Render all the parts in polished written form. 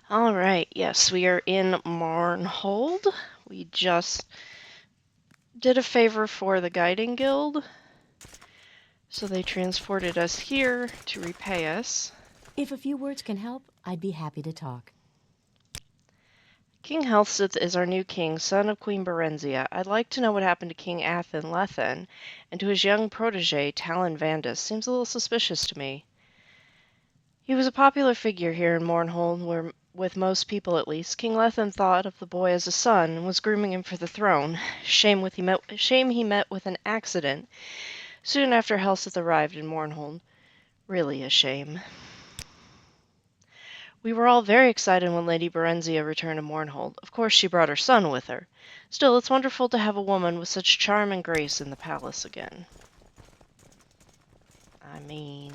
All right, yes, we are in Mournhold. We just did a favor for the Guiding Guild, so they transported us here to repay us. If a few words can help, I'd be happy to talk. King Healthsith is our new king, son of Queen Berenzia. I'd like to know what happened to King Athen Lethen, and to his young protege, Talon Vandus. Seems a little suspicious to me. He was a popular figure here in Mournhold, where, with most people at least, King Lethen thought of the boy as a son and was grooming him for the throne. Shame he met with an accident soon after Helseth arrived in Mournhold. Really a shame. We were all very excited when Lady Berenzia returned to Mournhold. Of course she brought her son with her. Still, it's wonderful to have a woman with such charm and grace in the palace again. I mean...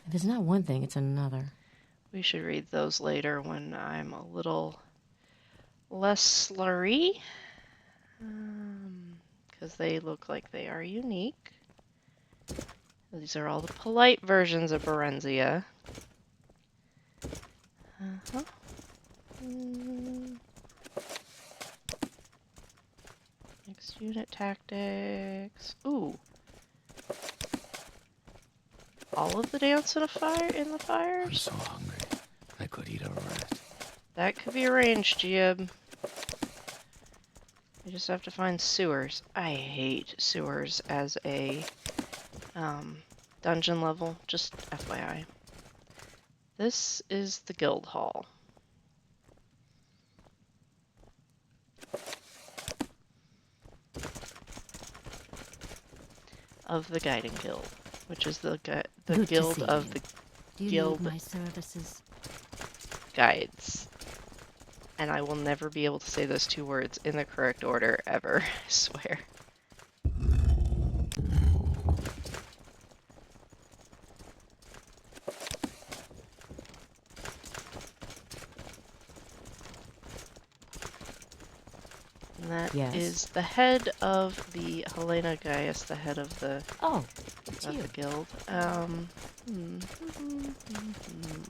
If it's not one thing, it's another. We should read those later when I'm a little less slurry. Because they look like they are unique. These are all the polite versions of Berenzia. Next unit tactics. Ooh. All of the dance in the fires? I'm so hungry. I could eat a rat. That could be arranged, Jib. We just have to find sewers. I hate sewers as a dungeon level, just FYI. This is the guild hall. Of the Guiding Guild, which is the guild of the guild my services. guides. And I will never be able to say those two words in the correct order ever, I swear. And that is the head of the Helena Gaius, the head of the the guild.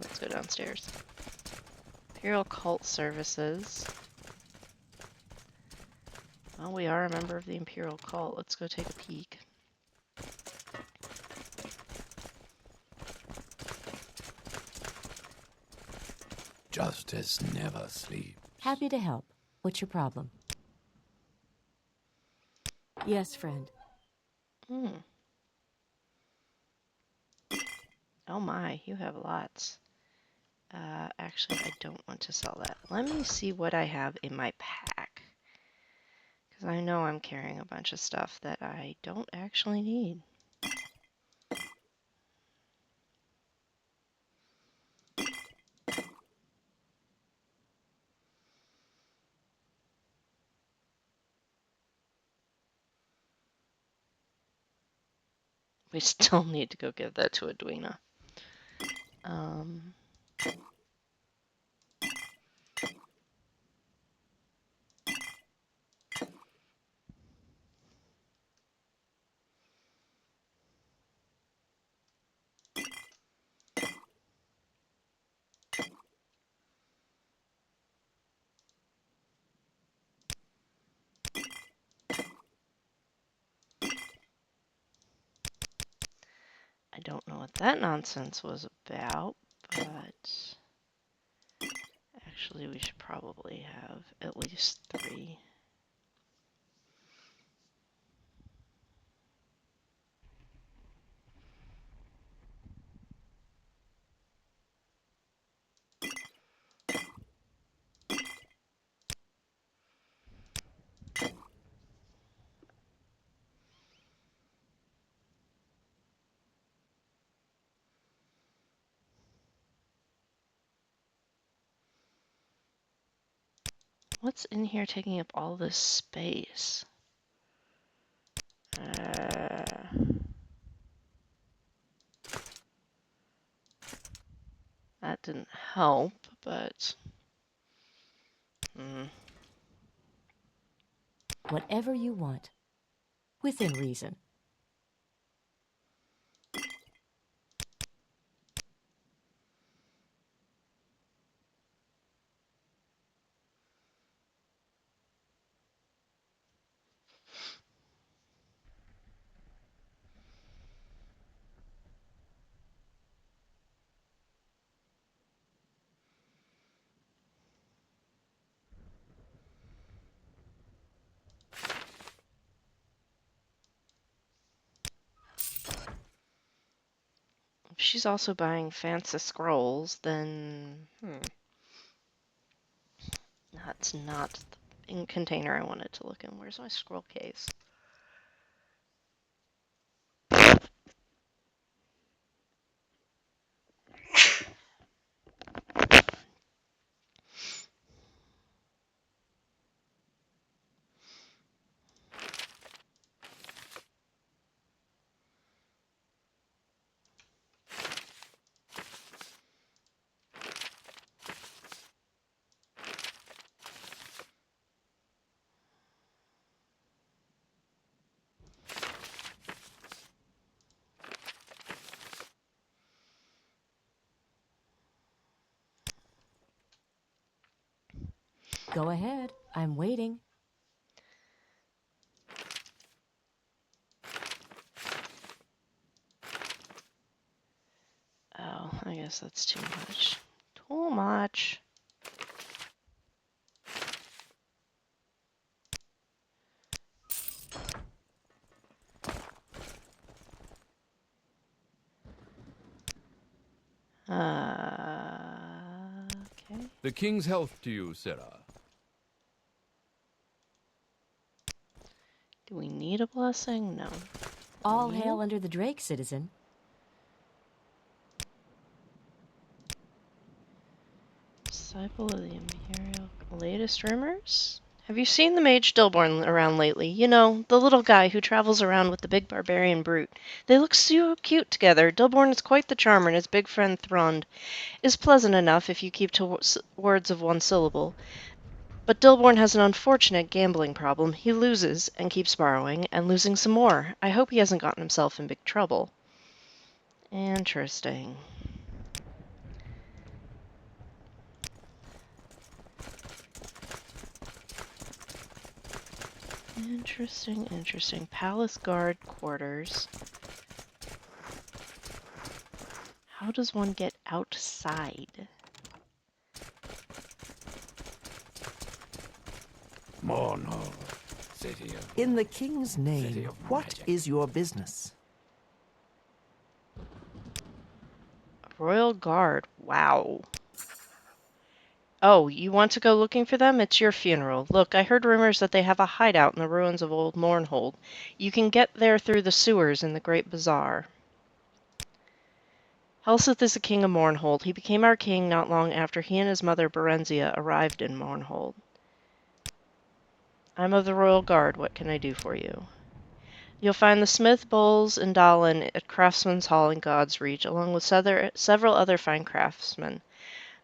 Let's go downstairs. Imperial Cult Services. Well, we are a member of the Imperial Cult. Let's go take a peek. Justice never sleeps. Happy to help. What's your problem? Yes, friend. Oh my, you have lots. Actually, I don't want to sell that. Let me see what I have in my pack. Because I know I'm carrying a bunch of stuff that I don't actually need. We still need to go give that to Edwina. I don't know what that nonsense was about, but actually we should probably have at least 3. What's in here taking up all this space? That didn't help, but... Whatever you want. Within reason. If she's also buying fancy scrolls, then that's not the container I wanted to look in. Where's my scroll case? Go ahead. I'm waiting. Oh, I guess that's too much. Too much. Okay. The king's health to you, Sarah. Do we need a blessing? No. All Yeah. hail under the Drake, citizen. Disciple of the Imperial. Latest rumors? Have you seen the mage Stillborn around lately? You know, the little guy who travels around with the big barbarian brute. They look so cute together. Dillborn is quite the charmer, and his big friend Thrond is pleasant enough if you keep to words of one syllable. But Dillborn has an unfortunate gambling problem. He loses and keeps borrowing and losing some more. I hope he hasn't gotten himself in big trouble. Interesting. Interesting. Palace guard quarters. How does one get outside? Mournhold, city of... In the king's City name, of what magic. is your business? Royal Guard. Wow. Oh, you want to go looking for them? It's your funeral. Look, I heard rumors that they have a hideout in the ruins of old Mournhold. You can get there through the sewers in the Great Bazaar. Helseth is the king of Mournhold. He became our king not long after he and his mother Berenzia arrived in Mournhold. I'm of the Royal Guard. What can I do for you? You'll find the smith, Bowles, and Dallin at Craftsman's Hall in God's Reach, along with several other fine craftsmen.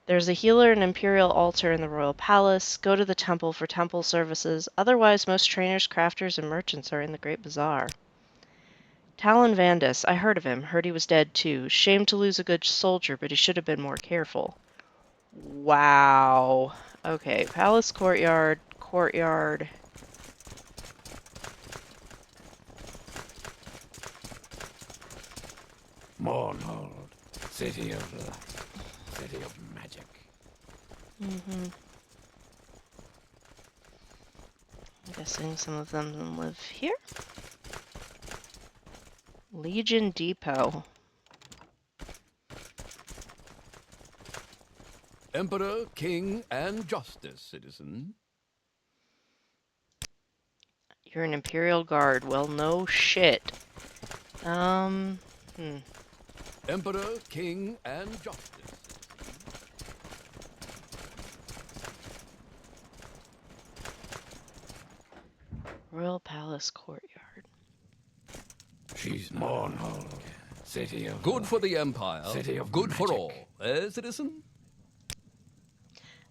There's a healer and imperial altar in the royal palace. Go to the temple for temple services. Otherwise, most trainers, crafters, and merchants are in the Great Bazaar. Talon Vandus. I heard of him. Heard he was dead, too. Shame to lose a good soldier, but he should have been more careful. Wow. Okay, palace courtyard. Mournhold, city of light, city of magic. I'm guessing some of them live here. Legion Depot. Emperor, king, and justice, citizen. You're an Imperial Guard. Well, no shit. Emperor, king, and justice. Royal Palace Courtyard. She's Mournhold, city of... Good for the Empire. City of Good for magic. all. Eh, citizen?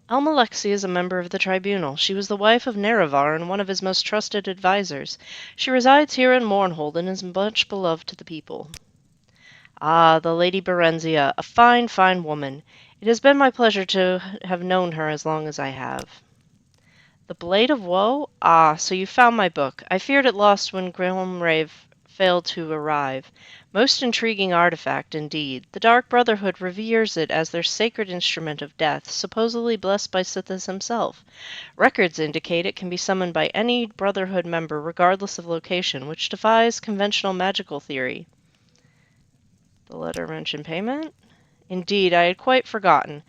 Almalexi is a member of the Tribunal. She was the wife of Nerevar and one of his most trusted advisors. She resides here in Mournhold and is much beloved to the people. Ah, the Lady Berenzia, a fine woman. It has been my pleasure to have known her as long as I have. The Blade of Woe? Ah, so you found my book. I feared it lost when Grimrave failed to arrive. Most intriguing artifact, indeed. The Dark Brotherhood reveres it as their sacred instrument of death, supposedly blessed by Sithis himself. Records indicate it can be summoned by any Brotherhood member, regardless of location, which defies conventional magical theory. The letter mentioned payment? Indeed, I had quite forgotten.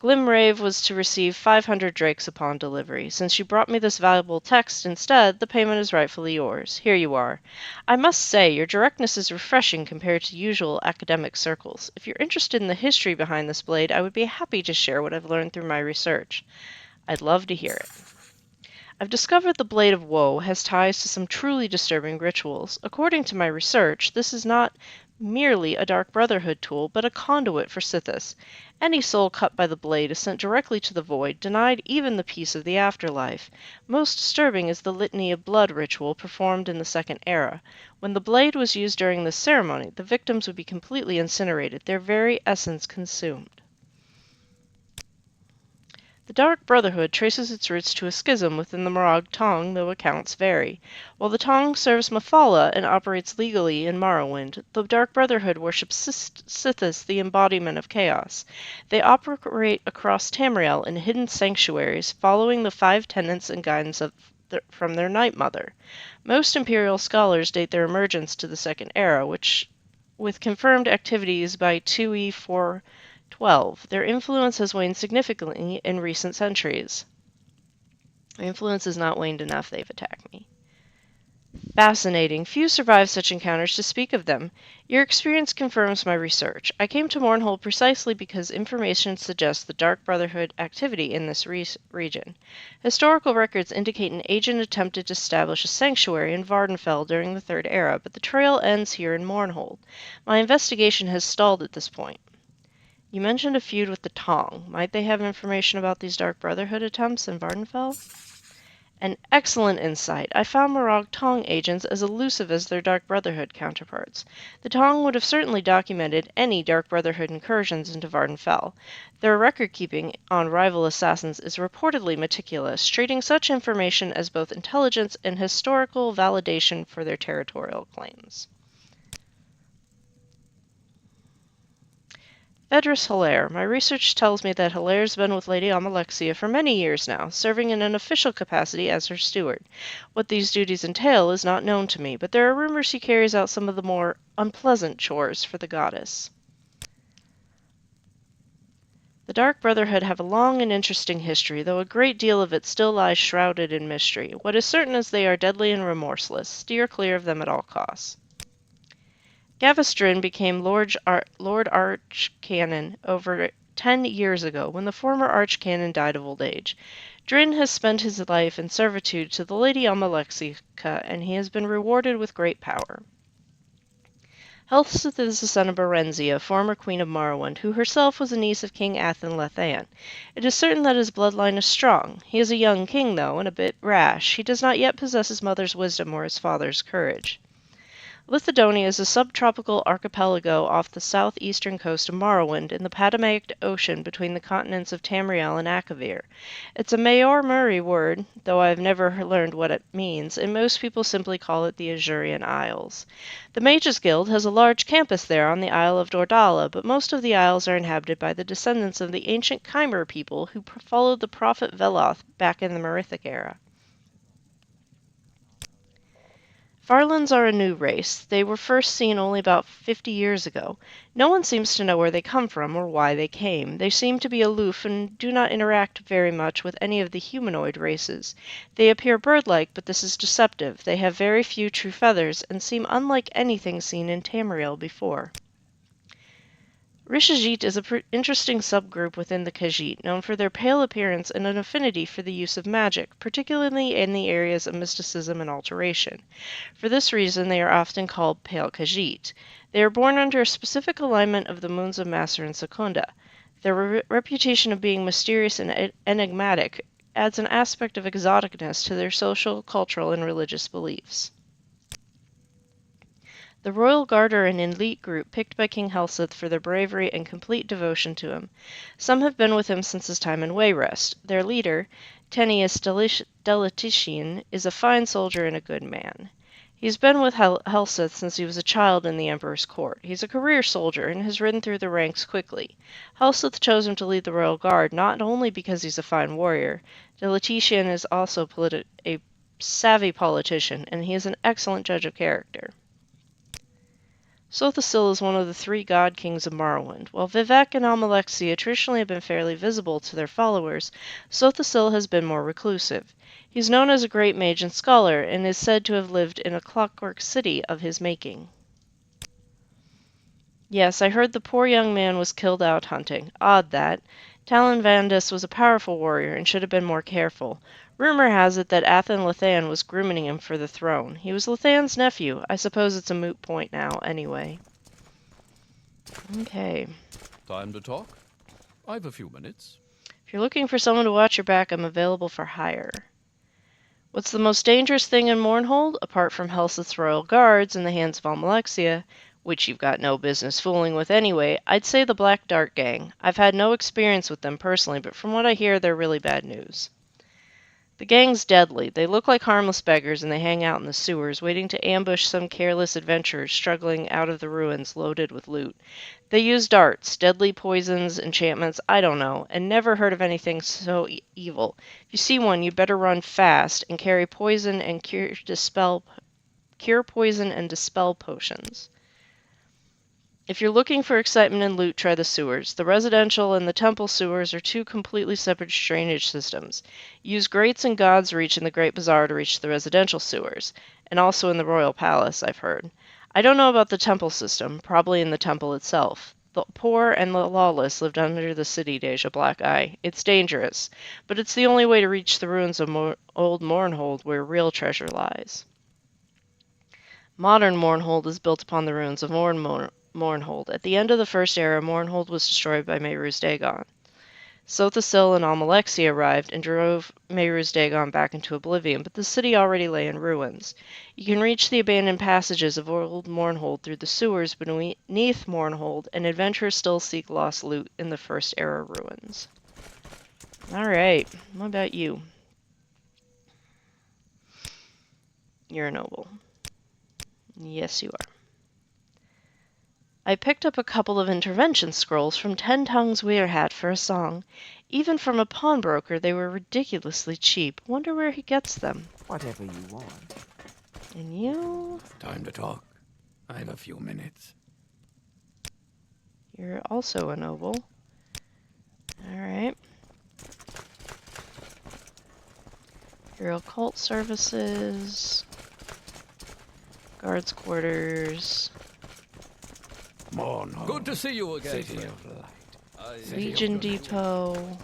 Glimrave was to receive 500 drakes upon delivery. Since you brought me this valuable text instead, the payment is rightfully yours. Here you are. I must say, your directness is refreshing compared to usual academic circles. If you're interested in the history behind this blade, I would be happy to share what I've learned through my research. I'd love to hear it. I've discovered the Blade of Woe has ties to some truly disturbing rituals. According to my research, this is not merely a Dark Brotherhood tool, but a conduit for Sithis. Any soul cut by the blade is sent directly to the void, denied even the peace of the afterlife. Most disturbing is the Litany of Blood ritual performed in the Second Era. When the blade was used during this ceremony, the victims would be completely incinerated, their very essence consumed. The Dark Brotherhood traces its roots to a schism within the Morag Tong, though accounts vary. While the Tong serves Mathala and operates legally in Morrowind, the Dark Brotherhood worships Sithis, the embodiment of chaos. They operate across Tamriel in hidden sanctuaries, following the 5 tenets and guidance from their Night Mother. Most Imperial scholars date their emergence to the Second Era, with confirmed activities by 2E412. Their influence has waned significantly in recent centuries. My influence has not waned enough, they've attacked me. Fascinating. Few survive such encounters to speak of them. Your experience confirms my research. I came to Mournhold precisely because information suggests the Dark Brotherhood activity in this region. Historical records indicate an agent attempted to establish a sanctuary in Vardenfell during the Third Era, but the trail ends here in Mournhold. My investigation has stalled at this point. You mentioned a feud with the Tong. Might they have information about these Dark Brotherhood attempts in Vardenfell? An excellent insight. I found Morag Tong agents as elusive as their Dark Brotherhood counterparts. The Tong would have certainly documented any Dark Brotherhood incursions into Vardenfell. Their record-keeping on rival assassins is reportedly meticulous, treating such information as both intelligence and historical validation for their territorial claims. Vedris Hilaire. My research tells me that Hilaire's been with Lady Amalexia for many years now, serving in an official capacity as her steward. What these duties entail is not known to me, but there are rumors he carries out some of the more unpleasant chores for the goddess. The Dark Brotherhood have a long and interesting history, though a great deal of it still lies shrouded in mystery. What is certain is they are deadly and remorseless. Steer clear of them at all costs. Gavestrin became Lord Archcanon over 10 years ago, when the former Archcanon died of old age. Drin has spent his life in servitude to the Lady Amalexia, and he has been rewarded with great power. Helseth is the son of Berenzia, former Queen of Morrowind, who herself was a niece of King Athen Lethan. It is certain that his bloodline is strong. He is a young king, though, and a bit rash. He does not yet possess his mother's wisdom or his father's courage. Lithodonia is a subtropical archipelago off the southeastern coast of Morrowind in the Patamact Ocean between the continents of Tamriel and Akavir. It's a Maor Murray word, though I have never learned what it means, and most people simply call it the Azurian Isles. The Mages Guild has a large campus there on the Isle of Dordala, but most of the isles are inhabited by the descendants of the ancient Chimer people who followed the prophet Veloth back in the Merithic era. Farlands are a new race. They were first seen only about 50 years ago. No one seems to know where they come from or why they came. They seem to be aloof and do not interact very much with any of the humanoid races. They appear bird-like, but this is deceptive. They have very few true feathers and seem unlike anything seen in Tamriel before. Rishajit is an interesting subgroup within the Khajiit, known for their pale appearance and an affinity for the use of magic, particularly in the areas of mysticism and alteration. For this reason, they are often called Pale Khajiit. They are born under a specific alignment of the moons of Maser and Secunda. Their reputation of being mysterious and enigmatic adds an aspect of exoticness to their social, cultural, and religious beliefs. The Royal Guard are an elite group picked by King Helseth for their bravery and complete devotion to him. Some have been with him since his time in Wayrest. Their leader, Tenius Deletitian, is a fine soldier and a good man. He's been with Helseth since he was a child in the Emperor's court. He's a career soldier and has ridden through the ranks quickly. Helseth chose him to lead the Royal Guard not only because he's a fine warrior. Deletitian is also a savvy politician, and he is an excellent judge of character. Sothosil is one of the three god kings of Morrowind. While Vivec and Almalexia traditionally have been fairly visible to their followers, Sothosil has been more reclusive. He's known as a great mage and scholar, and is said to have lived in a clockwork city of his making. Yes, I heard the poor young man was killed out hunting. Odd that. Talon Vandus was a powerful warrior and should have been more careful. Rumor has it that Athen Lethan was grooming him for the throne. He was Lethan's nephew. I suppose it's a moot point now, anyway. Okay. Time to talk? I've a few minutes. If you're looking for someone to watch your back, I'm available for hire. What's the most dangerous thing in Mournhold, apart from Helseth's royal guards in the hands of Almalexia, which you've got no business fooling with anyway? I'd say the Black Dart Gang. I've had no experience with them personally, but from what I hear, they're really bad news. The gang's deadly. They look like harmless beggars, and they hang out in the sewers, waiting to ambush some careless adventurers struggling out of the ruins loaded with loot. They use darts, deadly poisons, enchantments, I don't know, and never heard of anything so evil. If you see one, you'd better run fast and carry poison and cure poison and dispel potions. If you're looking for excitement and loot, try the sewers. The residential and the temple sewers are two completely separate drainage systems. Use grates and God's Reach in the Great Bazaar to reach the residential sewers, and also in the royal palace, I've heard. I don't know about the temple system, probably in the temple itself. The poor and the lawless lived under the city, Deja Black Eye. It's dangerous, but it's the only way to reach the ruins of old Mournhold, where real treasure lies. Modern Mournhold is built upon the ruins of Mournhold. At the end of the First Era, Mournhold was destroyed by Mehruz Dagon. Sothosil and Almalexia arrived and drove Mehruz Dagon back into oblivion, but the city already lay in ruins. You can reach the abandoned passages of old Mournhold through the sewers beneath Mournhold, and adventurers still seek lost loot in the First Era ruins. Alright, what about you? You're a noble. Yes, you are. I picked up a couple of intervention scrolls from Ten Tongues Weirhat for a song. Even from a pawnbroker, they were ridiculously cheap. Wonder where he gets them. Whatever you want. And you? Time to talk. I have a few minutes. You're also a noble. Alright. Your occult services. Guards quarters. Mournhold. Good to see you again, City friend. of light. I- City Legion of light. Depot.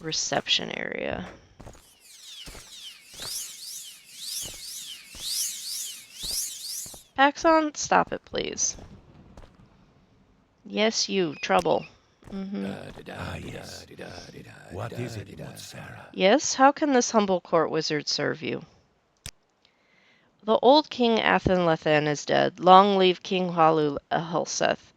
Reception area. Paxson, stop it, please. Yes, you. Trouble. Yes. What is it, good Sarah? Yes, how can this humble court wizard serve you? The old King Athen Lethan is dead. Long live King Halu Helseth.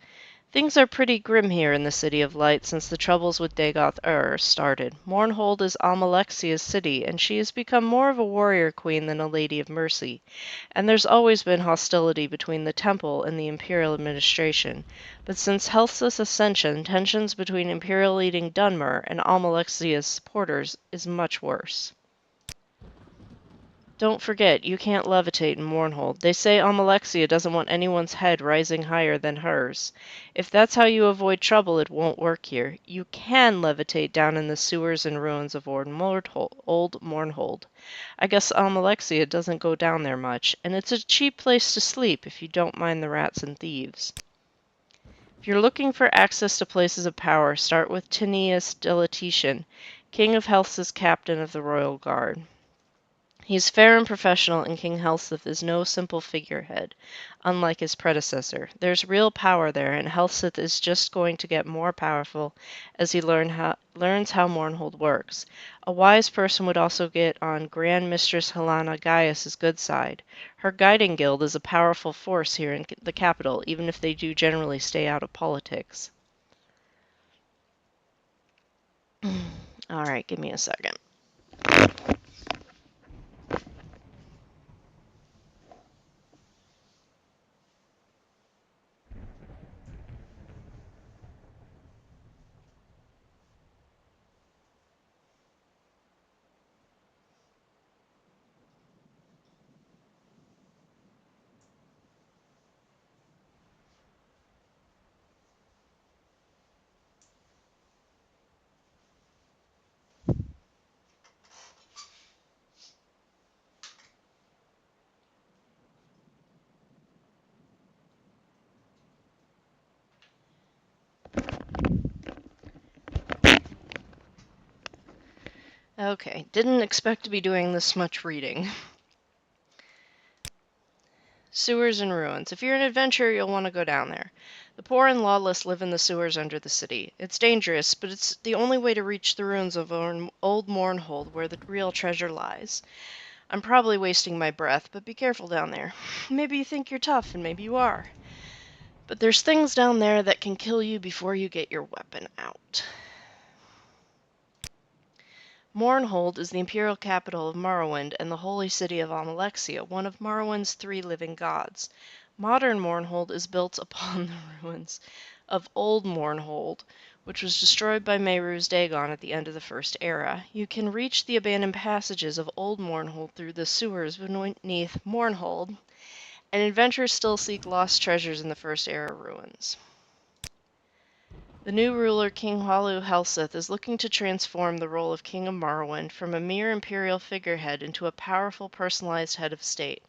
Things are pretty grim here in the City of Light since the troubles with Dagoth started. Mournhold is Almalexia's city, and she has become more of a warrior queen than a lady of mercy. And there's always been hostility between the temple and the imperial administration. But since Helseth's ascension, tensions between imperial leading Dunmer and Almalexia's supporters is much worse. Don't forget, you can't levitate in Mournhold. They say Almalexia doesn't want anyone's head rising higher than hers. If that's how you avoid trouble, it won't work here. You can levitate down in the sewers and ruins of old Mournhold. I guess Almalexia doesn't go down there much, and it's a cheap place to sleep if you don't mind the rats and thieves. If you're looking for access to places of power, start with Tinius Diletitian, King of Helseth's captain of the Royal Guard. He is fair and professional, and King Helseth is no simple figurehead, unlike his predecessor. There's real power there, and Helseth is just going to get more powerful as he learns how Mournhold works. A wise person would also get on Grand Mistress Helena Gaius's good side. Her guiding guild is a powerful force here in the capital, even if they do generally stay out of politics. All right, give me a second. Okay, didn't expect to be doing this much reading. Sewers and ruins. If you're an adventurer, you'll want to go down there. The poor and lawless live in the sewers under the city. It's dangerous, but it's the only way to reach the ruins of old Mournhold, where the real treasure lies. I'm probably wasting my breath, but be careful down there. Maybe you think you're tough, and maybe you are. But there's things down there that can kill you before you get your weapon out. Mournhold is the imperial capital of Morrowind and the holy city of Almalexia, one of Morrowind's 3 living gods. Modern Mournhold is built upon the ruins of Old Mournhold, which was destroyed by Mehru's Dagon at the end of the First Era. You can reach the abandoned passages of Old Mournhold through the sewers beneath Mournhold, and adventurers still seek lost treasures in the First Era ruins. The new ruler, King Halu Helseth, is looking to transform the role of King of Morrowind from a mere imperial figurehead into a powerful, personalized head of state.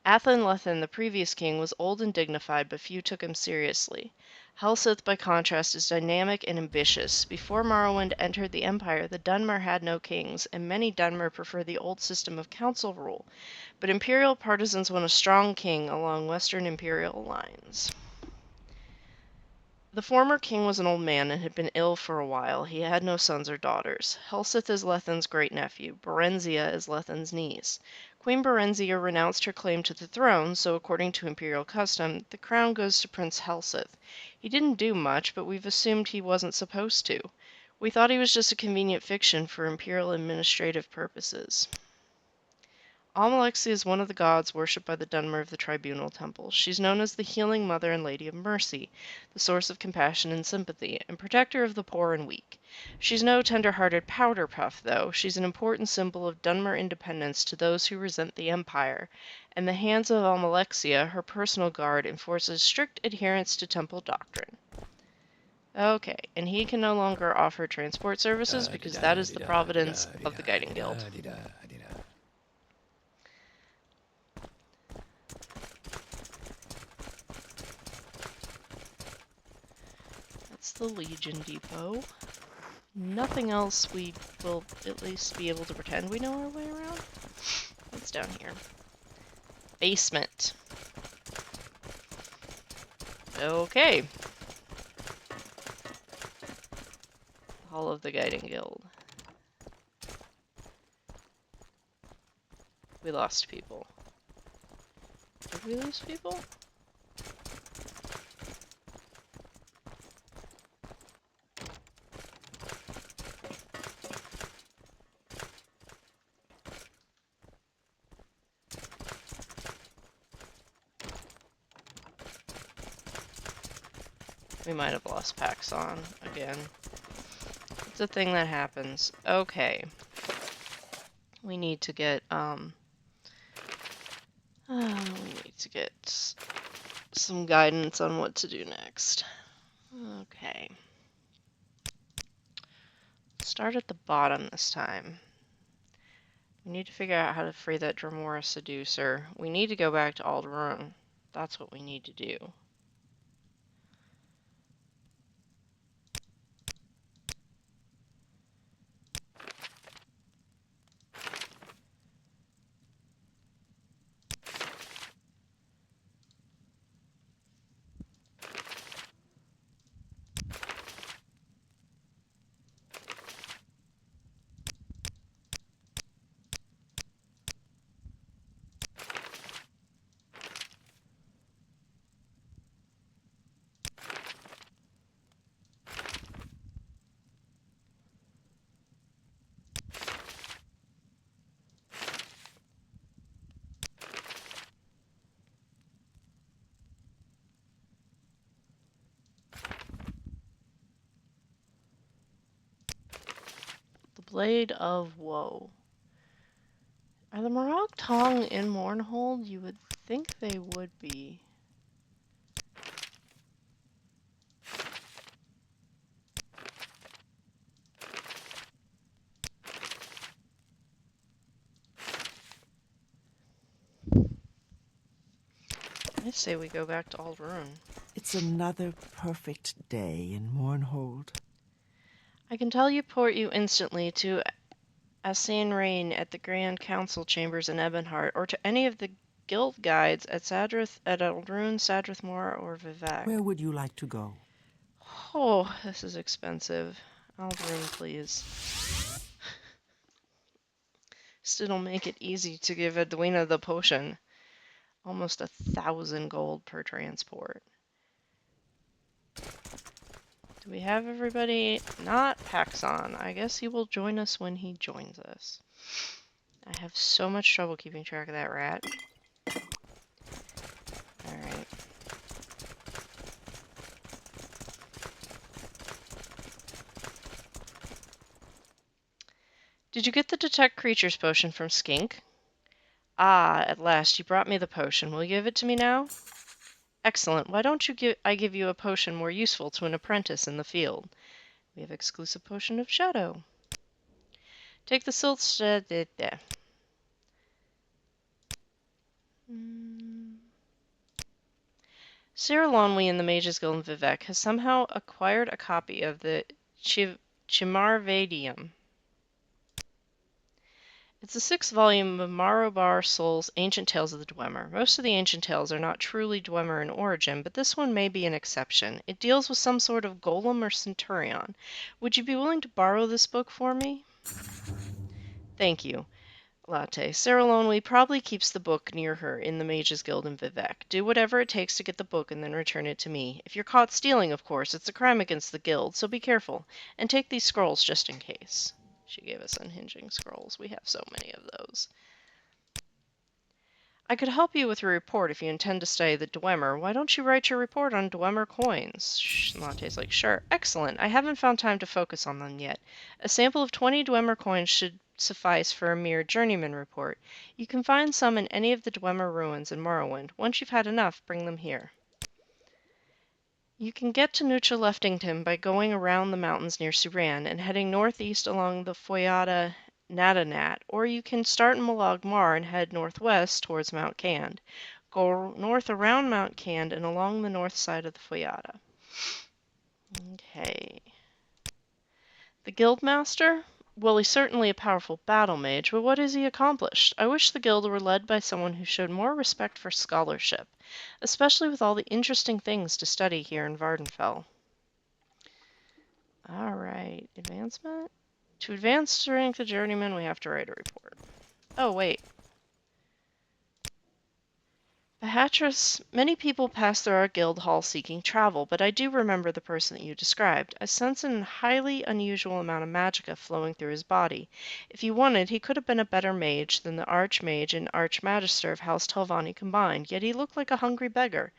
Athen Lethen, the previous king, was old and dignified, but few took him seriously. Helseth, by contrast, is dynamic and ambitious. Before Morrowind entered the Empire, the Dunmer had no kings, and many Dunmer prefer the old system of council rule. But imperial partisans want a strong king along Western imperial lines. The former king was an old man and had been ill for a while. He had no sons or daughters. Helseth is Lethen's great-nephew. Berenzia is Lethen's niece. Queen Berenzia renounced her claim to the throne, so according to imperial custom, the crown goes to Prince Helseth. He didn't do much, but we've assumed he wasn't supposed to. We thought he was just a convenient fiction for imperial administrative purposes. Almalexia is one of the gods worshipped by the Dunmer of the Tribunal Temple. She's known as the Healing Mother and Lady of Mercy, the source of compassion and sympathy, and protector of the poor and weak. She's no tender-hearted powder puff, though. She's an important symbol of Dunmer independence to those who resent the Empire, and the hands of Almalexia, her personal guard, enforces strict adherence to temple doctrine. Okay, and he can no longer offer transport services because that is the providence of the Guiding Guild. That's the Legion Depot. Nothing else we will at least be able to pretend we know our way around. What's down here? Basement. Okay. Hall of the Guiding Guild. We lost people. Did we lose people? We might have lost Paxson again. It's a thing that happens. Okay. We need to get, we need to get some guidance on what to do next. Okay. Start at the bottom this time. We need to figure out how to free that Dremora Seducer. We need to go back to Alderaan. That's what we need to do. Blade of Woe. Are the Morag Tong in Mournhold? You would think they would be. I say we go back to Alderaan. It's another perfect day in Mournhold. I can teleport you instantly to as seen Rain at the Grand Council chambers in Ebonheart, or to any of the guild guides at Sadrith, at Eldrune, Sadrithmore, or Vivec. Where would you like to go? Oh, this is expensive. Eldrune, please. Still make it easy to give Edwina the potion. Almost 1,000 gold per transport. Do we have everybody? Not Paxson. I guess he will join us when he joins us. I have so much trouble keeping track of that rat. Alright. Did you get the detect creatures potion from Skink? Ah, at last you brought me the potion. Will you give it to me now? Excellent. Why don't I give you a potion more useful to an apprentice in the field? We have exclusive potion of shadow. Take the silt. Sarah Lonwy in the Mages Guild in Vivec has somehow acquired a copy of the Chimarvadium. It's a 6th volume of Marobar Soul's Ancient Tales of the Dwemer. Most of the ancient tales are not truly Dwemer in origin, but this one may be an exception. It deals with some sort of golem or centurion. Would you be willing to borrow this book for me? Thank you. Latte. Sarah Lonely probably keeps the book near her in the Mages Guild in Vivec. Do whatever it takes to get the book and then return it to me. If you're caught stealing, of course, it's a crime against the guild, so be careful. And take these scrolls just in case. She gave us unhinging scrolls. We have so many of those. I could help you with your report if you intend to study the Dwemer. Why don't you write your report on Dwemer coins? Latte's like, sure. Excellent. I haven't found time to focus on them yet. A sample of 20 Dwemer coins should suffice for a mere journeyman report. You can find some in any of the Dwemer ruins in Morrowind. Once you've had enough, bring them here. You can get to Nucha Leftington by going around the mountains near Suran and heading northeast along the Foyada Nadanat, or you can start in Malag Mar and head northwest towards Mount Cand. Go north around Mount Cand and along the north side of the Foyada. Okay. The Guildmaster? Well, he's certainly a powerful battle mage, but what has he accomplished? I wish the guild were led by someone who showed more respect for scholarship, especially with all the interesting things to study here in Vardenfell. Alright, advancement? To advance to rank the journeyman, we have to write a report. Oh, wait. Beatrice, many people pass through our guild hall seeking travel, but I do remember the person that you described. I sense a highly unusual amount of magicka flowing through his body. If he wanted, he could have been a better mage than the Archmage and Archmagister of House Telvanni combined, yet he looked like a hungry beggar.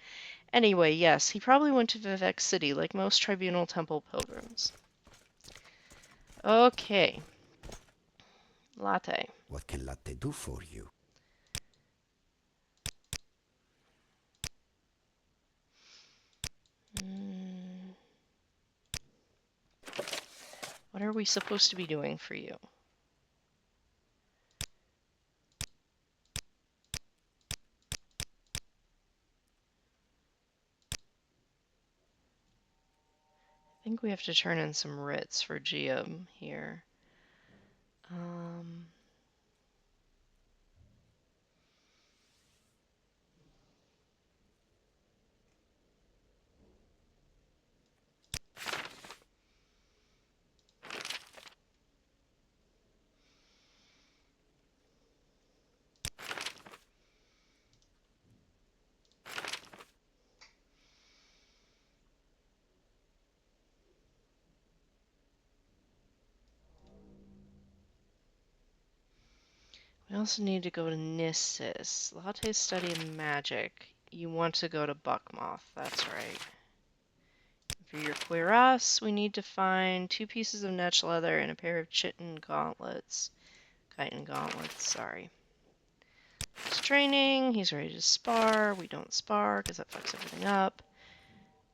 Anyway, yes, he probably went to Vivec City like most Tribunal Temple pilgrims. Okay. Latte. What can latte do for you? What are we supposed to be doing for you? I think we have to turn in some writs for Geom here. We also need to go to Nissus. Latte's study of magic. You want to go to Buckmoth, that's right. For your cuirass, we need to find 2 pieces of netch leather and a pair of chitin gauntlets. Chitin gauntlets, sorry. He's training, he's ready to spar. We don't spar because that fucks everything up.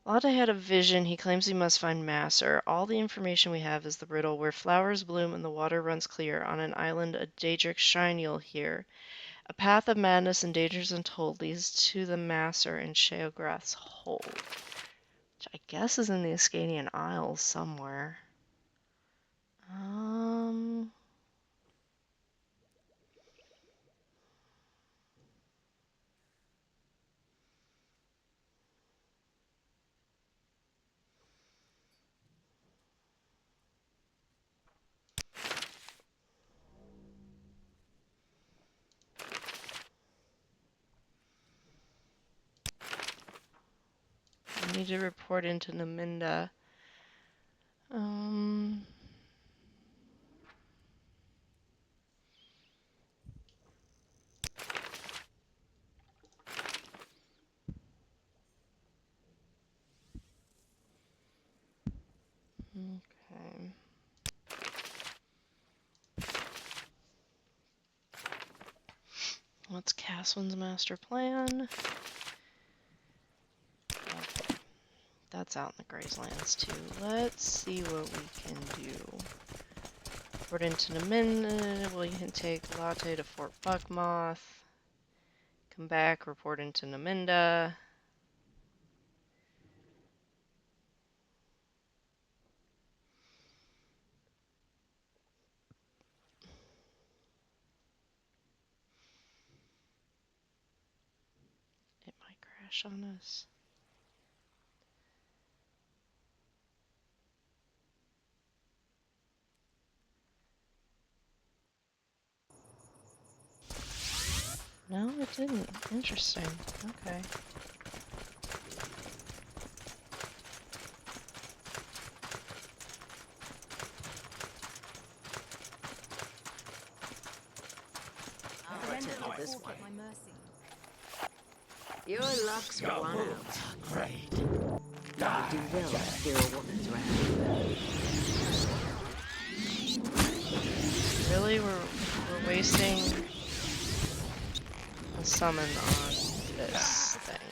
Latte had a vision. He claims he must find Masser. All the information we have is the riddle where flowers bloom and the water runs clear. On an island, a Daedric shrine you'll hear. A path of madness and dangers untold leads to the Masser in Sheograth's hold. Which I guess is in the Ascanian Isles somewhere. need to report into Naminda. Um... Okay. What's Caswin's master plan? Okay. That's out in the Grayslands too. Let's see what we can do. Report into Naminda. We can take Latte to Fort Buckmoth. Come back, report into Naminda. It might crash on us. No, it didn't. Interesting. Okay. This one. Your luck's run out. Great. You do well to steer a woman's round. Really? We're wasting a summon on this thing.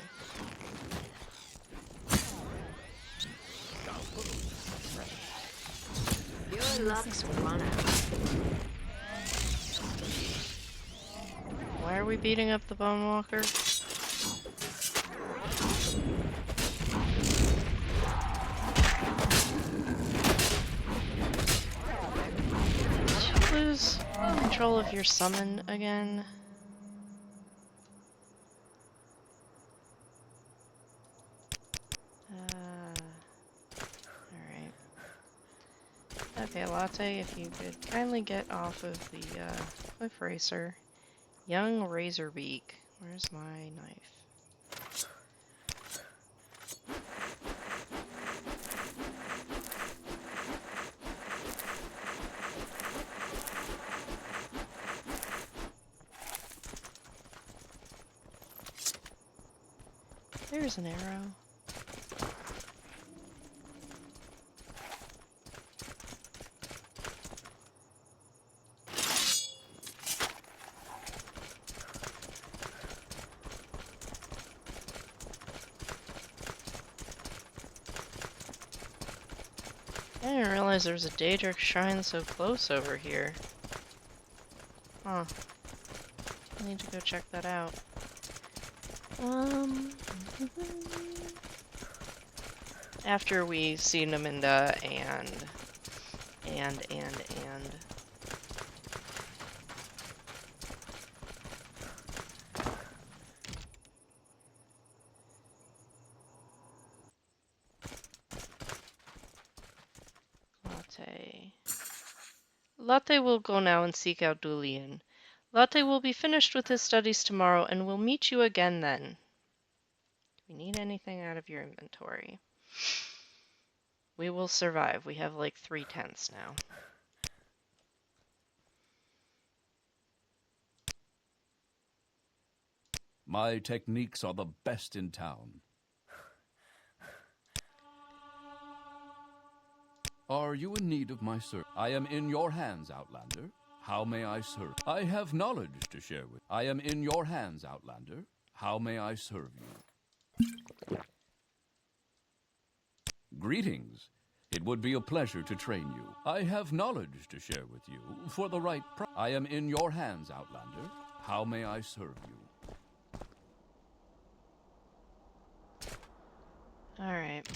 Your luck's run out. Why are we beating up the Bone Walker? Did you lose control of your summon again? Alright. Okay, Latte, if you could kindly get off of the Cliff Racer. Young Razorbeak. Where's my knife? There's an arrow. I didn't realize there was a Daedric shrine so close over here. Huh. I need to go check that out. After we see Naminda and Latte. Latte will go now and seek out Dulian. Latte will be finished with his studies tomorrow and we'll meet you again then. Do we need anything out of your inventory? We will survive. We have like 3 tents now. My techniques are the best in town. Are you in need of my service? I am in your hands, Outlander. How may I serve? I have knowledge to share with. I am in your hands, Outlander. How may I serve you? Greetings. It would be a pleasure to train you. I have knowledge to share with you for the right price. I am in your hands, Outlander. How may I serve you? Alright.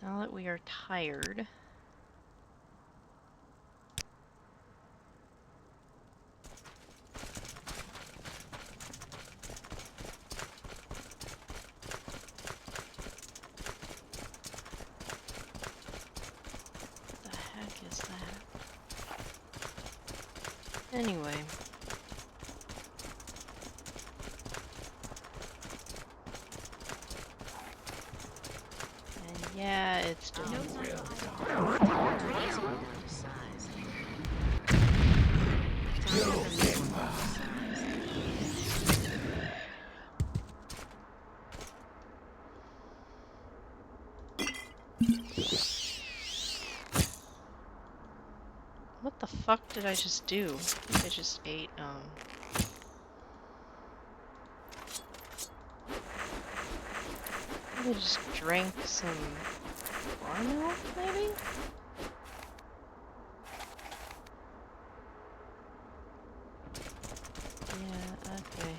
Now that we are tired, what the heck is that? Anyway. Yeah, it's doing Down it. to size. Time to send this one down to size. What the fuck did I just do? I think I just ate, I just drank some raw milk, maybe? Yeah, okay.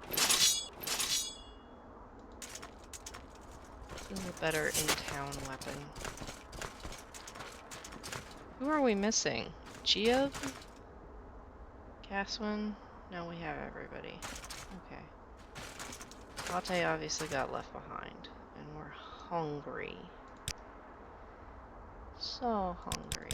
This is a better in-town weapon. Who are we missing? Gia? Caswin? No, we have everybody. Okay. Latte obviously got left behind. And we're hungry. So hungry.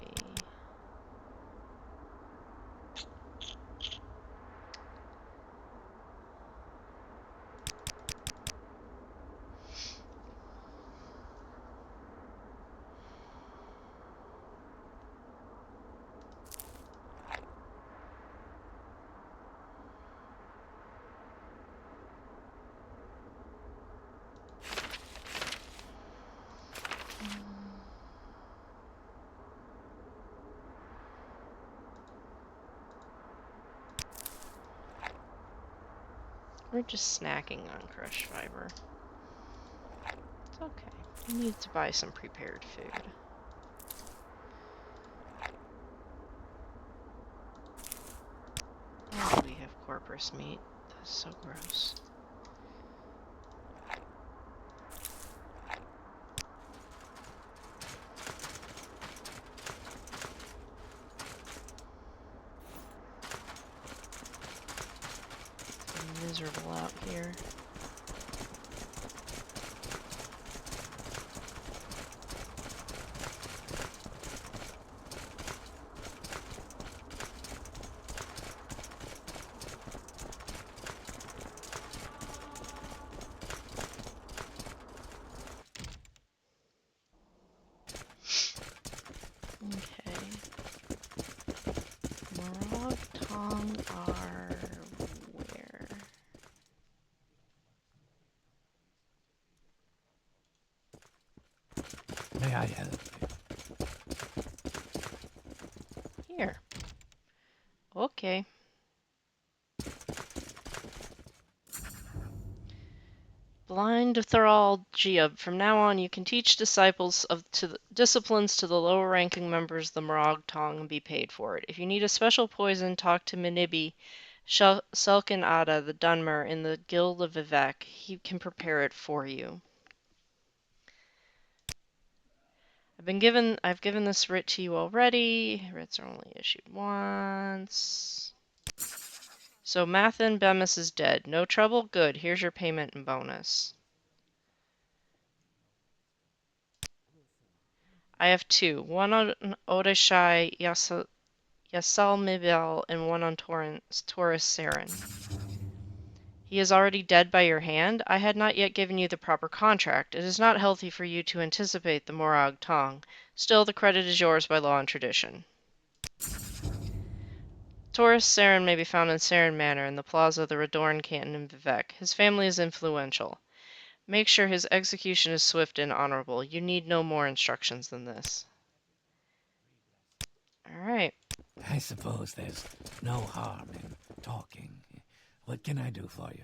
We're just snacking on crushed fiber. It's okay. We need to buy some prepared food. Oh, we have corpus meat. That's so gross. It's miserable out here. Okay. Morag Tong are where? May I help you? Here. Okay. Blind Thrall Giab. From now on, you can teach disciplines to the lower ranking members of the Morag Tong and be paid for it. If you need a special poison, talk to Minibi Selkin Ada, the Dunmer, in the Guild of Vivek. He can prepare it for you. I've given this writ to you already. Writs are only issued once. So Mathin Bemis is dead. No trouble? Good. Here's your payment and bonus. I have two. One on Odeshai Yasalmibel and one on Taurus Saren. He is already dead by your hand? I had not yet given you the proper contract. It is not healthy for you to anticipate the Morag Tong. Still, the credit is yours by law and tradition. Taurus Saren may be found in Saren Manor in the plaza of the Radorn Canton in Vivek. His family is influential. Make sure his execution is swift and honorable. You need no more instructions than this. Alright. I suppose there's no harm in talking. What can I do for you?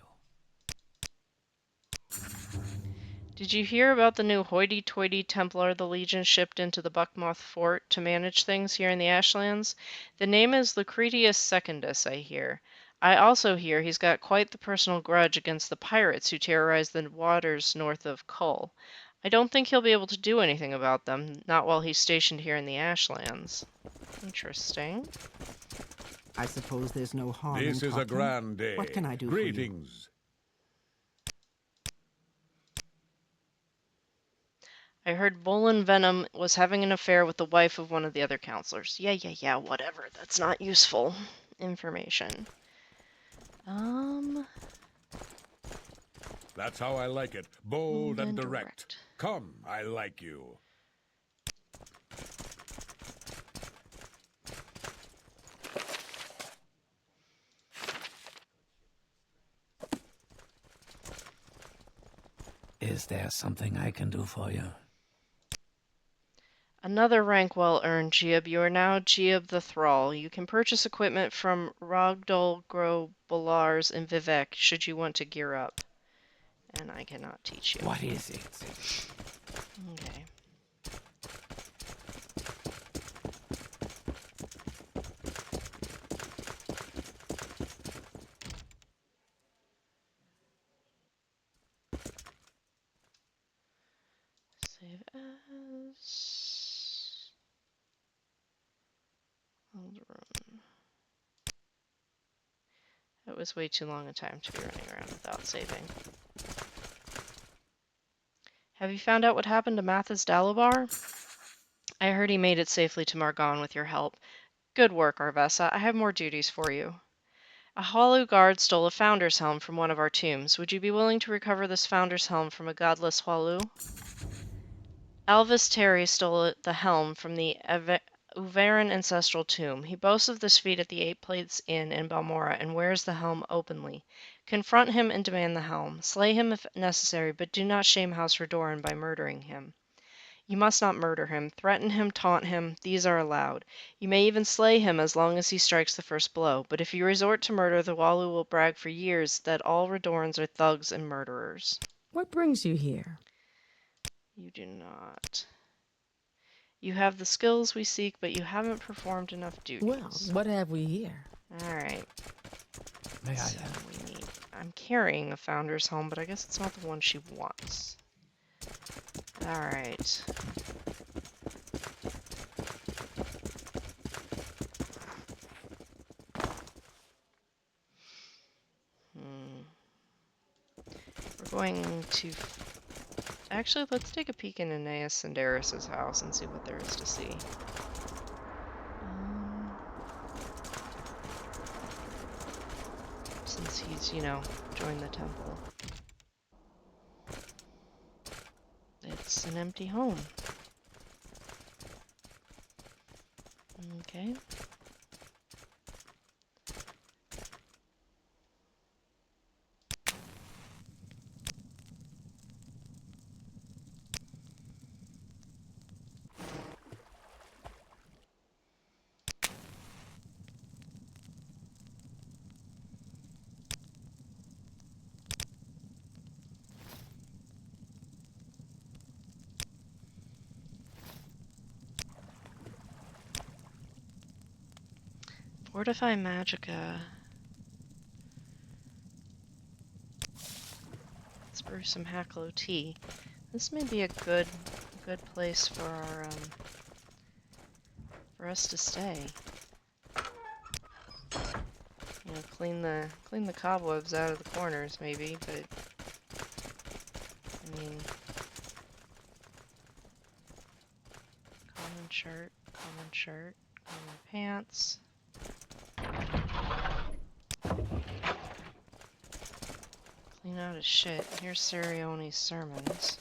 Did you hear about the new hoity-toity Templar the Legion shipped into the Buckmoth Fort to manage things here in the Ashlands? The name is Lucretius Secundus, I hear. I also hear he's got quite the personal grudge against the pirates who terrorize the waters north of Kull. I don't think he'll be able to do anything about them, not while he's stationed here in the Ashlands. Interesting. I suppose there's no harm This in is talking. a grand day. What can I do for you? Greetings. I heard Bolin Venom was having an affair with the wife of one of the other counselors. Yeah, whatever. That's not useful information. That's how I like it. Bold and direct. Come, I like you. Is there something I can do for you? Another rank well earned, Giab. You are now Giab the Thrall. You can purchase equipment from Rogdol Bolars in Vivek should you want to gear up. And I cannot teach you. What is it? Okay. Save as. Hold room. That was way too long a time to be running around without saving. Have you found out what happened to Mathis Dalabar? I heard he made it safely to Margon with your help. Good work, Arvessa. I have more duties for you. A hollow guard stole a founder's helm from one of our tombs. Would you be willing to recover this founder's helm from a godless Hualu? Alvis Terry stole the helm from the Uveran ancestral tomb. He boasts of this feat at the Eight Plates Inn in Balmora and wears the helm openly. Confront him and demand the helm. Slay him if necessary, but do not shame House Redoran by murdering him. You must not murder him. Threaten him, taunt him. These are allowed. You may even slay him as long as he strikes the first blow. But if you resort to murder, the Walu will brag for years that all Redorans are thugs and murderers. What brings you here? You do not. You have the skills we seek, but you haven't performed enough duties. Well, what have we here? Alright. May I So help? we need... I'm carrying a founder's helm, but I guess it's not the one she wants. Alright. We're going to... Actually, let's take a peek in Aeneas Sindaris' house and see what there is to see. Since he's, joined the temple. It's an empty home. Okay. Fortify Magica. Let's brew some Hacklow tea. This may be a good place for our for us to stay. Clean the cobwebs out of the corners maybe, but I mean, common shirt, common pants. Clean out his shit. Here's Sarione's sermons.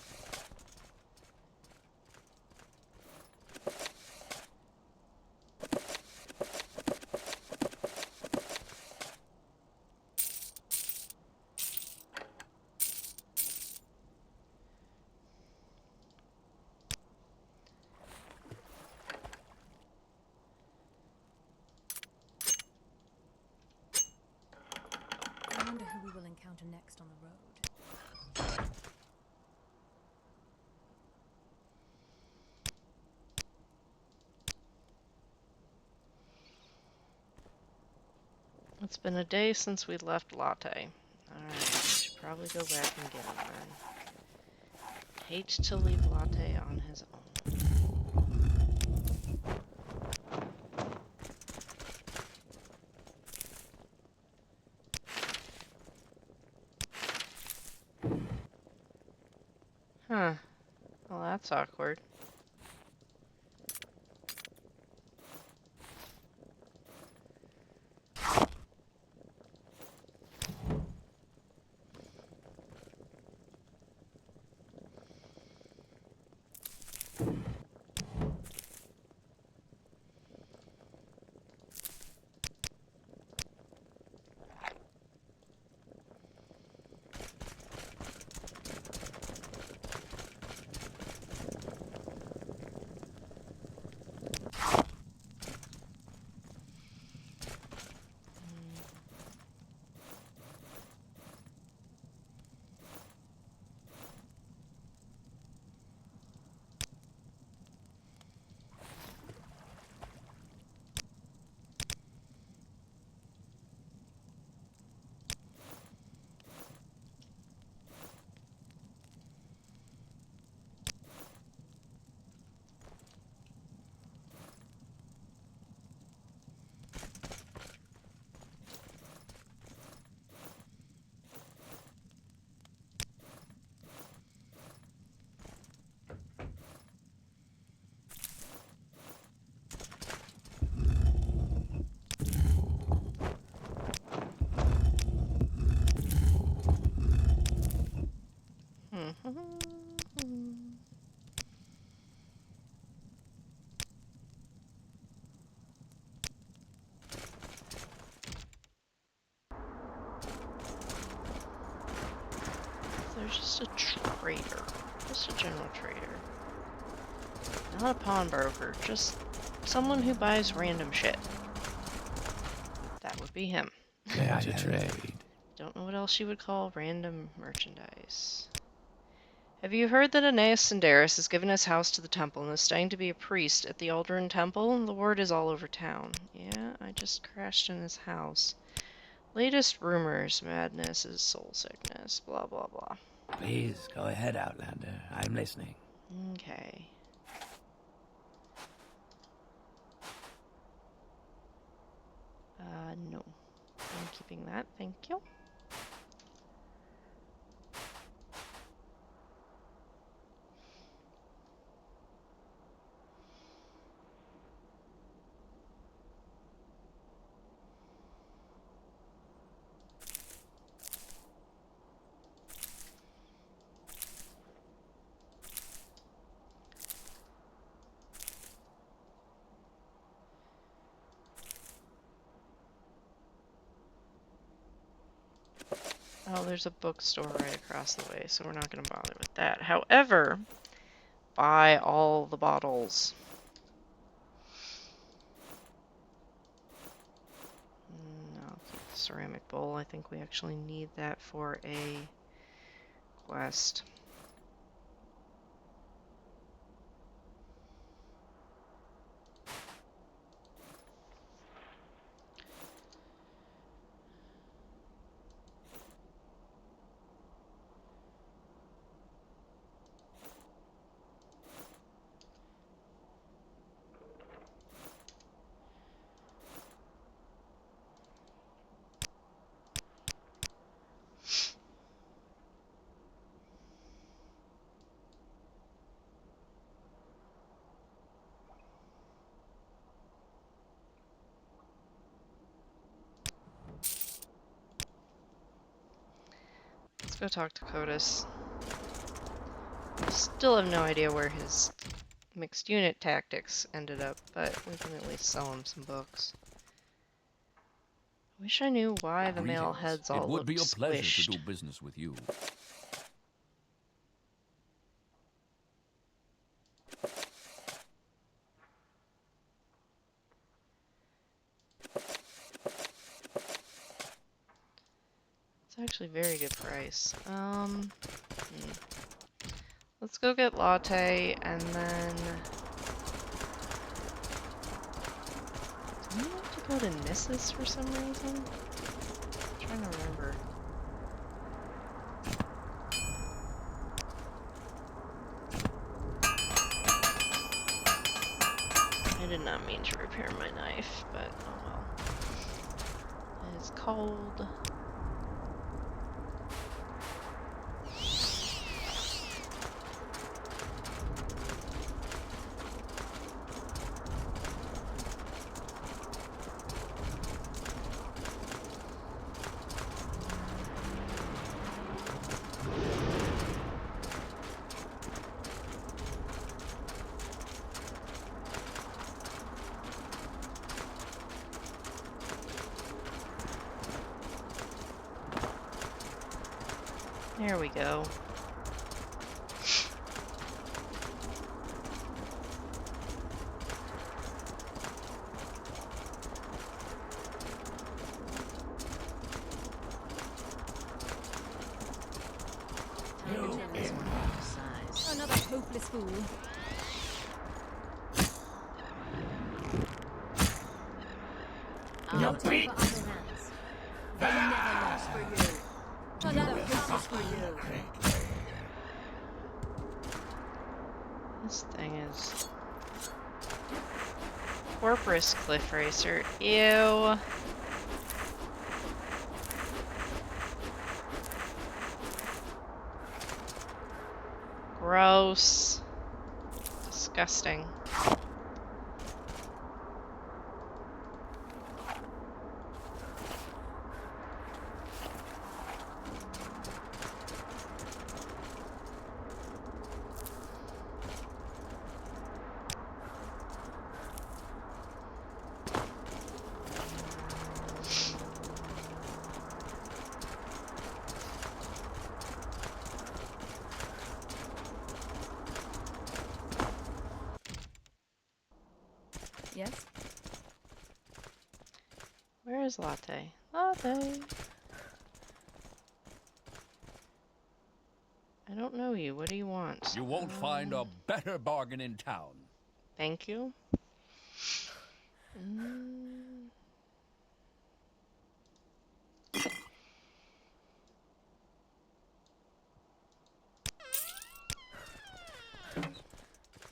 I wonder who we will encounter next on the road. It's been a day since we left Latte. Alright, we should probably go back and get him then. Hate to leave Latte on his own. Huh. Well, that's awkward. Just a trader. Just a general trader. Not a pawnbroker, just someone who buys random shit. That would be him. Care to trade? Don't know what else you would call random merchandise. Have you heard that Aeneas Sindaris has given his house to the temple and is studying to be a priest at the Aldrin Temple? The word is all over town. Yeah, I just crashed in his house. Latest rumors, madness is soul sickness, blah blah blah. Please, go ahead, Outlander. I'm listening. Okay. No. I'm keeping that, thank you. Oh, there's a bookstore right across the way, so we're not going to bother with that. However, buy all the bottles. I'll keep the ceramic bowl. I think we actually need that for a quest. Let's go talk to Kotis. Still have no idea where his mixed unit tactics ended up, but we can at least sell him some books. Wish I knew why the male heads all It would looked be a pleasure squished. to do business with you. It's actually a very good price. Let's go get latte and then. Do we have to go to Nissus for some reason? I'm trying to remember. I did not mean to repair my knife, but oh well. It is cold. There we go. Another hopeless fool. You're beat. Never lost for you. Another hopeless for you. This thing is Corpus Cliff Racer. Ew. Gross. Disgusting. Where's Latte? Latte! I don't know you. What do you want? You won't find a better bargain in town. Thank you. Mm.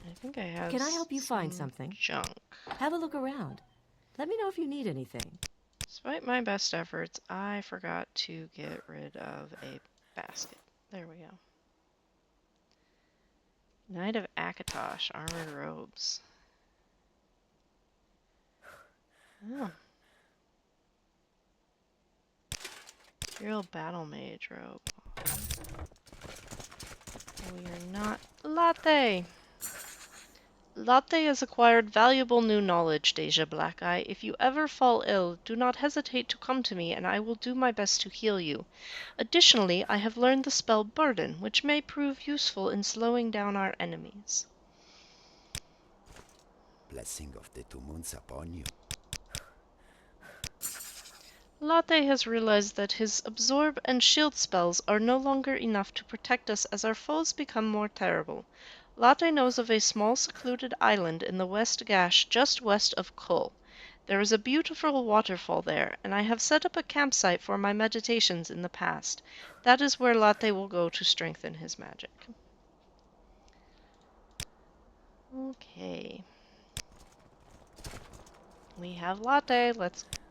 I think I have. Can I help you find something? Junk. Have a look around. Let me know if you need anything. Despite my best efforts, I forgot to get rid of a basket. There we go. Knight of Akatosh, armored robes. Oh. Imperial battle mage robe. We are not Latte. Latte has acquired valuable new knowledge, Deja Blackeye. If you ever fall ill, do not hesitate to come to me, and I will do my best to heal you. Additionally, I have learned the spell Burden, which may prove useful in slowing down our enemies. Blessing of the 2 moons upon you. Latte has realized that his absorb and shield spells are no longer enough to protect us as our foes become more terrible. Latte knows of a small secluded island in the West Gash just west of Kull. There is a beautiful waterfall there, and I have set up a campsite for my meditations in the past. That is where Latte will go to strengthen his magic. Okay. We have Latte.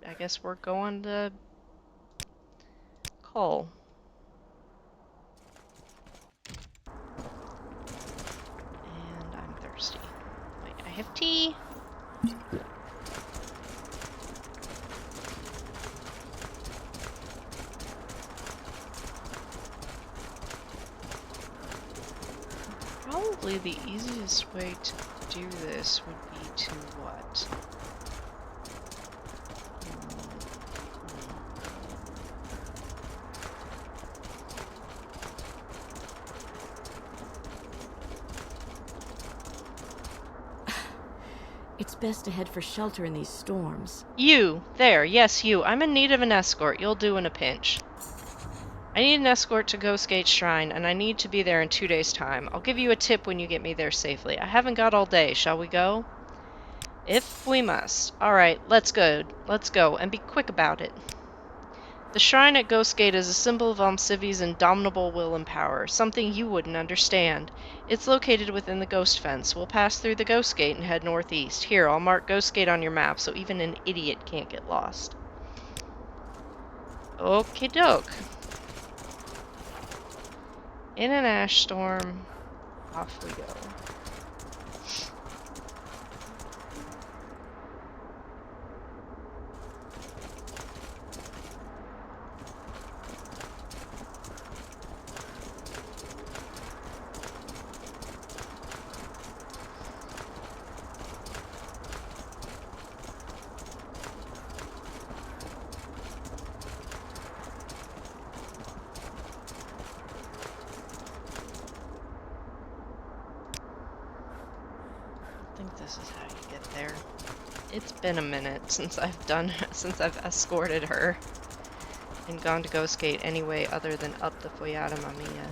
I guess we're going to Kull. And I'm thirsty. Wait, I have tea. Probably the easiest way to do this would be to what? It's best to head for shelter in these storms. You! There, yes, you. I'm in need of an escort. You'll do in a pinch. I need an escort to Ghostgate Shrine, and I need to be there in 2 days' time. I'll give you a tip when you get me there safely. I haven't got all day. Shall we go? If we must. Alright, let's go. Let's go, and be quick about it. The shrine at Ghostgate is a symbol of Almcivi's indomitable will and power, something you wouldn't understand. It's located within the Ghost Fence. We'll pass through the Ghost Gate and head northeast. Here, I'll mark Ghostgate on your map so even an idiot can't get lost. Okie doke. In an ash storm, off we go. I think this is how you get there. It's been a minute since I've escorted her and gone to Ghostgate anyway other than up the Foyata Mamiya.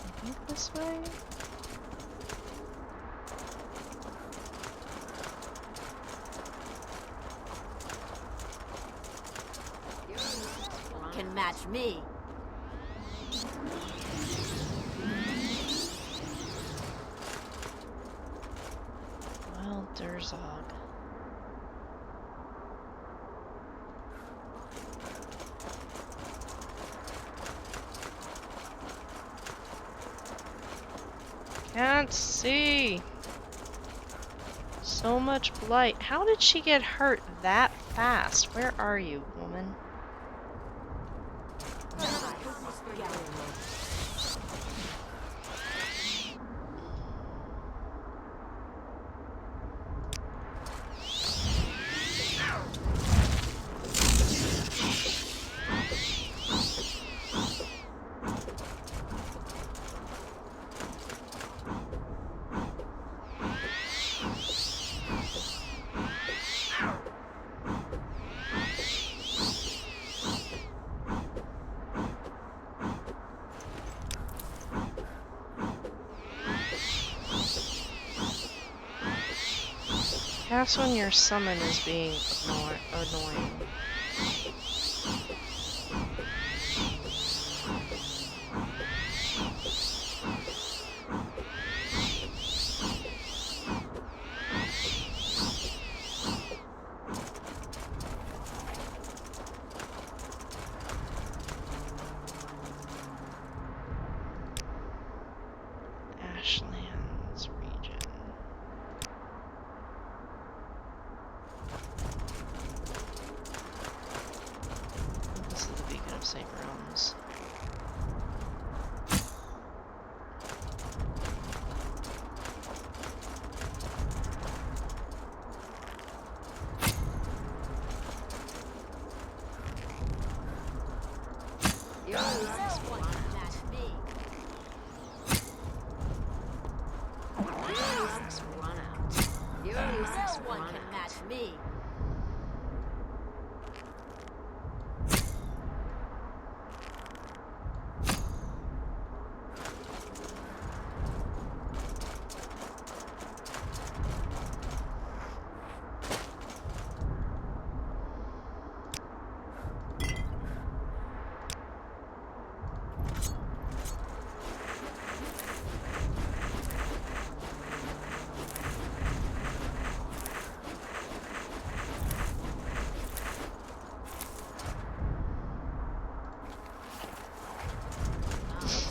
I think this way? Can match me. Well, Durzog. Can't see. So much blight. How did she get hurt that fast? Where are you, woman? That's when your summon is being annoying. Ashlands region. This is the beacon of St. Rome's.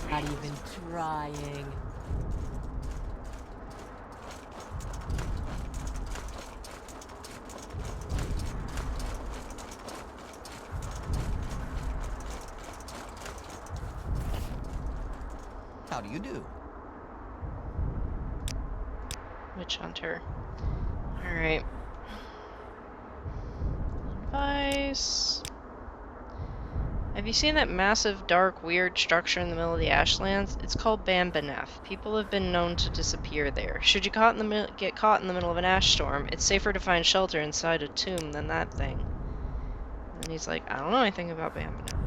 Not even trying. How do you do? Witch Hunter. Alright. Advice. Have you seen that massive, dark, weird structure in the middle of the Ashlands? It's called Bambanef. People have been known to disappear there. Should you get caught in the middle of an ash storm, it's safer to find shelter inside a tomb than that thing. And he's like, I don't know anything about Bambanef.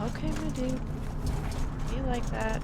Okay, my dude. You like that.